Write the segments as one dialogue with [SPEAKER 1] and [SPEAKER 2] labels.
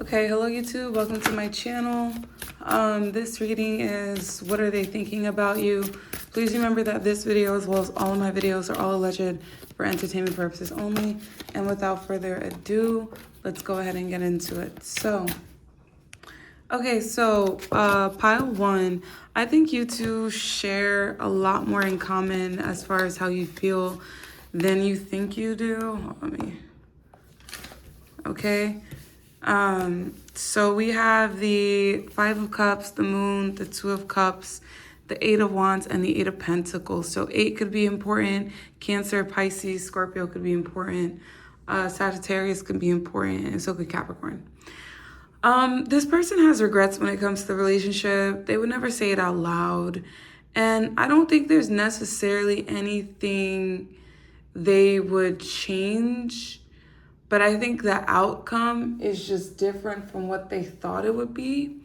[SPEAKER 1] Okay, hello YouTube, welcome to my channel. This reading is what are they thinking about you? Please remember that this video, as well as all of my videos, are all alleged for entertainment purposes only. And without further ado, let's go ahead and get into it. Pile one, I think you two share a lot more in common as far as how you feel than you think you do. So we have the Five of Cups, the Moon, the Two of Cups, the Eight of Wands, and the Eight of Pentacles. So 8 could be important. Cancer, Pisces, Scorpio could be important. Sagittarius could be important, and so could Capricorn. This person has regrets when it comes to the relationship. They would never say it out loud. And I don't think there's necessarily anything they would change. But I think the outcome is just different from what they thought it would be,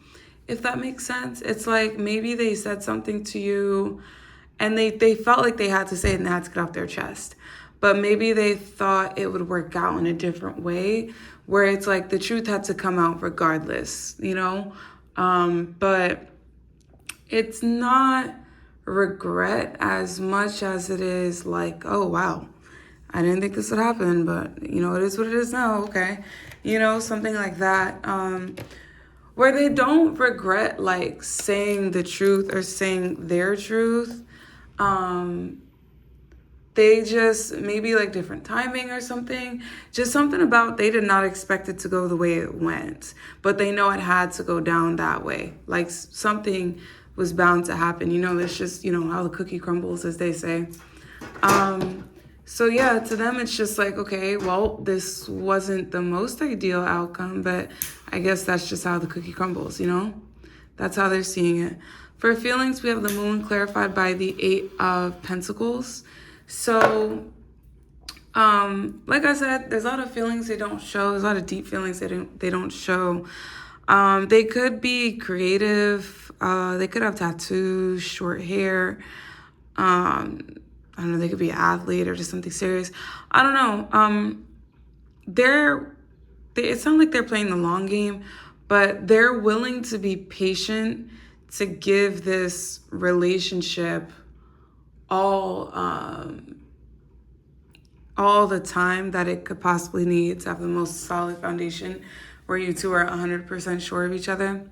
[SPEAKER 1] if that makes sense. It's like maybe they said something to you and they felt like they had to say it and they had to get off their chest. But maybe they thought it would work out in a different way where it's like the truth had to come out regardless, you know? But it's not regret as much as it is like, oh, wow. I didn't think this would happen, but, you know, it is what it is now, okay? You know, something like that, where they don't regret, like, saying the truth or saying their truth. They just, maybe, like, different timing or something. Just something about they did not expect it to go the way it went, but they know it had to go down that way. Like, something was bound to happen. You know, it's just, you know, how the cookie crumbles, as they say. So yeah, to them, it's just like, okay, well, this wasn't the most ideal outcome, but I guess that's just how the cookie crumbles, you know? That's how they're seeing it. For feelings, we have the Moon clarified by the Eight of Pentacles. So, like I said, there's a lot of feelings they don't show. There's a lot of deep feelings they don't show. They could be creative. They could have tattoos, short hair. I don't know, they could be an athlete or just something serious. I don't know. It sounds like they're playing the long game, but they're willing to be patient to give this relationship all the time that it could possibly need to have the most solid foundation where you two are 100% sure of each other.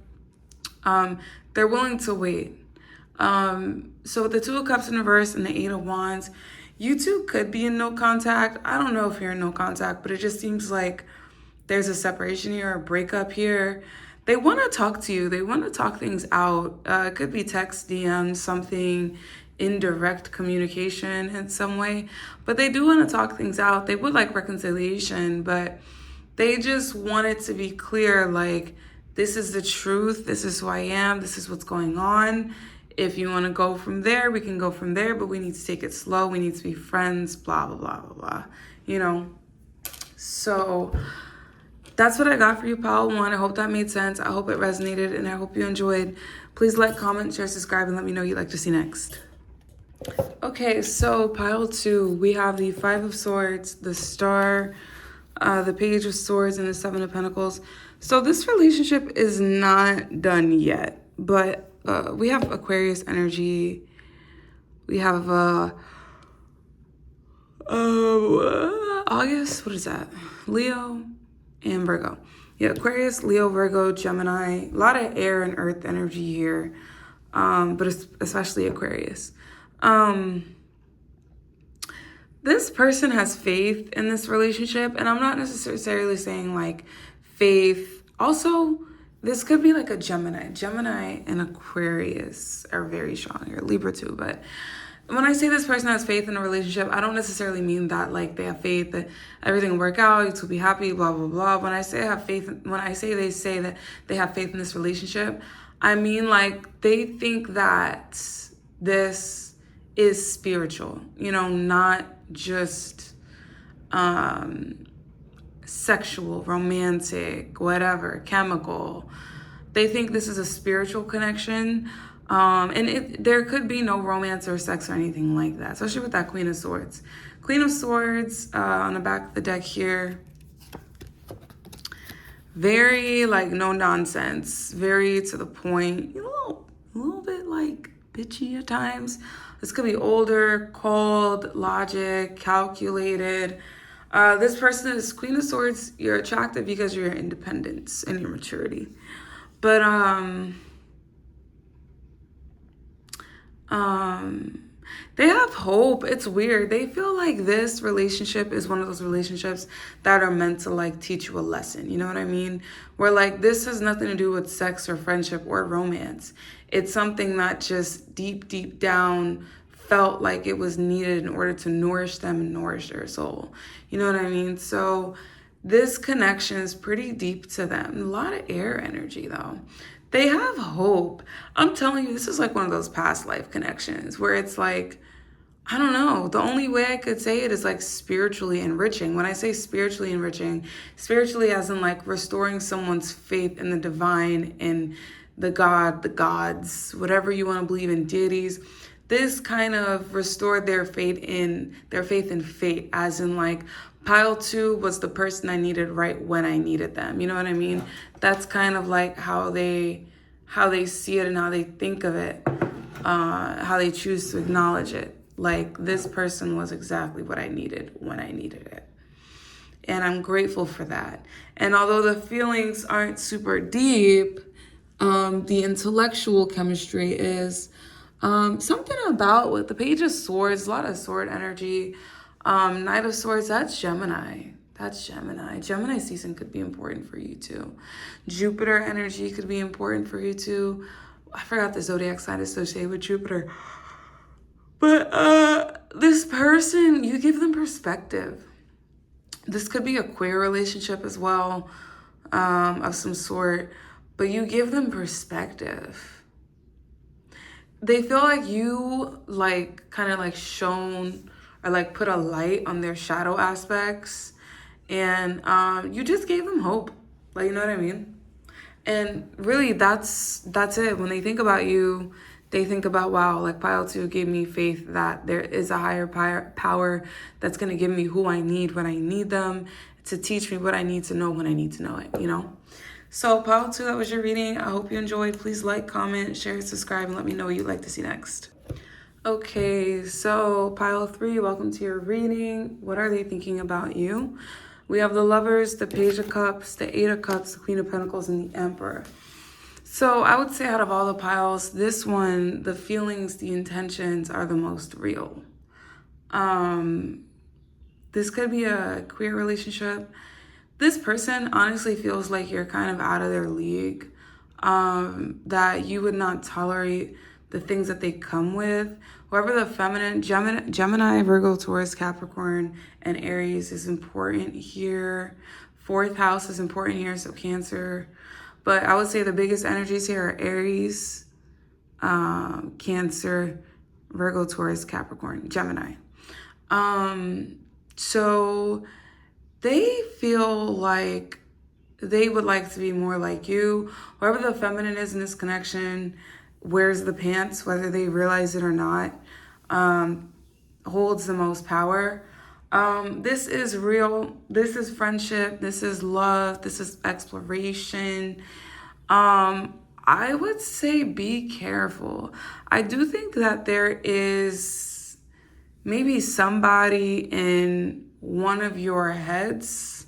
[SPEAKER 1] They're willing to wait. So with the Two of Cups in reverse and the Eight of Wands, you two could be in no contact. I don't know if you're in no contact, but it just seems like there's a separation here, a breakup here. They want to talk to you. They want to talk things out. It could be text, DM, something, indirect communication in some way. But they do want to talk things out. They would like reconciliation, but they just want it to be clear, like, this is the truth. This is who I am. This is what's going on. If you want to go from there, we can go from there, but we need to take it slow. We need to be friends, blah, blah, blah, blah, blah, you know? So that's what I got for you, pile one. I hope that made sense. I hope it resonated, and I hope you enjoyed. Please like, comment, share, subscribe, and let me know what you'd like to see next. Okay, so pile two, we have the Five of Swords, the Star, the Page of Swords, and the Seven of Pentacles. So this relationship is not done yet, but we have Aquarius energy. We have August, what is that? Leo and Virgo. Yeah, Aquarius, Leo, Virgo, Gemini. A lot of air and earth energy here, but especially Aquarius. This person has faith in this relationship, and I'm not necessarily saying like faith. Also, this could be like a Gemini. Gemini and Aquarius are very strong here. Libra too, but when I say this person has faith in a relationship, I don't necessarily mean that like they have faith that everything will work out, you two will be happy, blah, blah, blah. When I say they say that they have faith in this relationship, I mean like they think that this is spiritual, you know, not just sexual, romantic, whatever, chemical. They think this is a spiritual connection. And there could be no romance or sex or anything like that, especially with that Queen of Swords. Queen of Swords on the back of the deck here. Very like no nonsense, very to the point, a little bit like bitchy at times. This could be older, cold, logic, calculated. This person is Queen of Swords. You're attractive because of your independence and your maturity. But they have hope. It's weird. They feel like this relationship is one of those relationships that are meant to like teach you a lesson. You know what I mean? Where like this has nothing to do with sex or friendship or romance. It's something that just deep down felt like it was needed in order to nourish them and nourish their soul. You know what I mean? So this connection is pretty deep to them. A lot of air energy though. They have hope. I'm telling you, this is like one of those past life connections where it's like, I don't know. The only way I could say it is like spiritually enriching. When I say spiritually enriching, spiritually as in like restoring someone's faith in the divine, in the God, the gods, whatever you want to believe in, deities. This kind of restored their faith in fate, as in like pile 2 was the person I needed right when I needed them. You know what I mean? That's kind of like how they see it and how they think of it, how they choose to acknowledge it. Like this person was exactly what I needed when I needed it. And I'm grateful for that. And although the feelings aren't super deep, the intellectual chemistry is something about with the Page of Swords, a lot of sword energy. Knight of Swords, that's Gemini. Gemini season could be important for you too. Jupiter energy could be important for you too. I forgot the zodiac sign associated with Jupiter. But this person, you give them perspective. This could be a queer relationship as well, of some sort. But you give them perspective. They feel like you like kind of like shone or like put a light on their shadow aspects, and you just gave them hope. Like, you know what I mean? And really that's it. When they think about you, they think about, wow, like pile 2 gave me faith that there is a higher power that's going to give me who I need when I need them, to teach me what I need to know when I need to know it, you know? So pile 2, that was your reading. I hope you enjoyed. Please like, comment, share, subscribe, and let me know what you'd like to see next. Okay, so pile 3, welcome to your reading. What are they thinking about you? We have the Lovers, the Page of Cups, the Eight of Cups, the Queen of Pentacles, and the Emperor. So I would say out of all the piles, this one, the feelings, the intentions are the most real. This could be a queer relationship. This person honestly feels like you're kind of out of their league, that you would not tolerate the things that they come with. Whoever the feminine, Gemini, Virgo, Taurus, Capricorn, and Aries is important here. 4th house is important here, so Cancer. But I would say the biggest energies here are Aries, Cancer, Virgo, Taurus, Capricorn, Gemini. So they feel like they would like to be more like you. Whoever the feminine is in this connection wears the pants, whether they realize it or not, holds the most power. This is real. This is friendship. This is love. This is exploration. I would say be careful. I do think that there is maybe somebody in one of your heads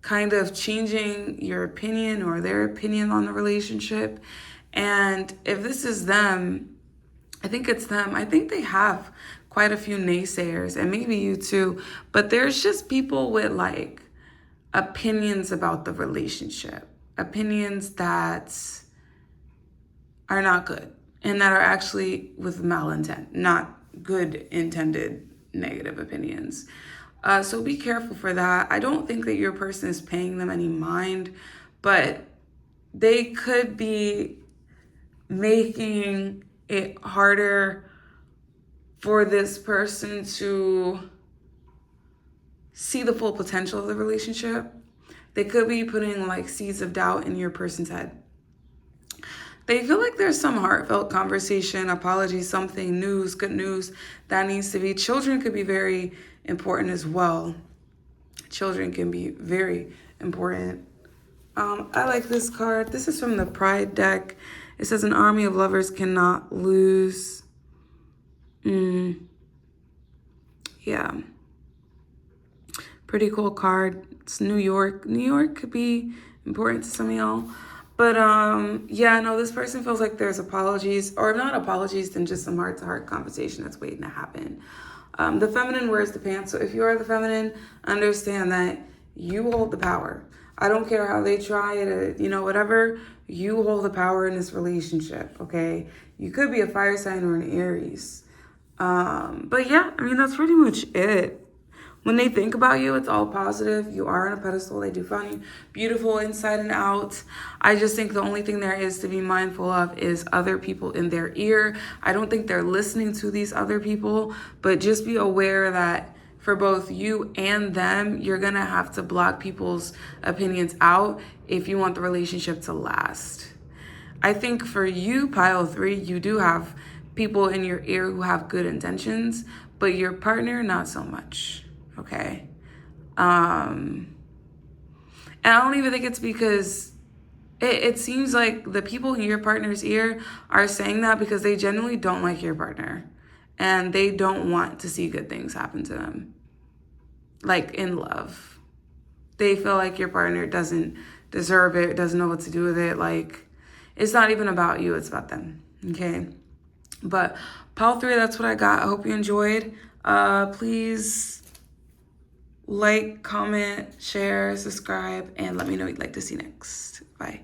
[SPEAKER 1] kind of changing your opinion or their opinion on the relationship. And if this is them, I think it's them. I think they have quite a few naysayers, and maybe you too. But there's just people with like opinions about the relationship, opinions that are not good and that are actually with malintent, not good intended negative opinions. So be careful for that. I don't think that your person is paying them any mind, but they could be making it harder for this person to see the full potential of the relationship. They could be putting like seeds of doubt in your person's head. They feel like there's some heartfelt conversation, apology, something, news, good news that needs to be. Children could be very important as well. Children can be very important. I like this card. This is from the Pride deck. It says an army of lovers cannot lose. Yeah. Pretty cool card. It's New York. New York could be important to some of y'all. But yeah, no, this person feels like there's apologies, or if not apologies, then just some heart-to-heart conversation that's waiting to happen. The feminine wears the pants. So if you are the feminine, understand that you hold the power. I don't care how they try to, whatever, you hold the power in this relationship, okay? You could be a fire sign or an Aries. But yeah, I mean, that's pretty much it. When they think about you, it's all positive. You are on a pedestal. They do find you beautiful inside and out. I just think the only thing there is to be mindful of is other people in their ear. I don't think they're listening to these other people, but just be aware that for both you and them, you're going to have to block people's opinions out if you want the relationship to last. I think for you, pile 3, you do have people in your ear who have good intentions, but your partner, not so much. Okay. And I don't even think it's because it seems like the people in your partner's ear are saying that because they genuinely don't like your partner and they don't want to see good things happen to them. Like in love. They feel like your partner doesn't deserve it, doesn't know what to do with it. Like, it's not even about you, it's about them. Okay. But pile 3, that's what I got. I hope you enjoyed. Please like, comment, share, subscribe, and let me know what you'd like to see next. Bye.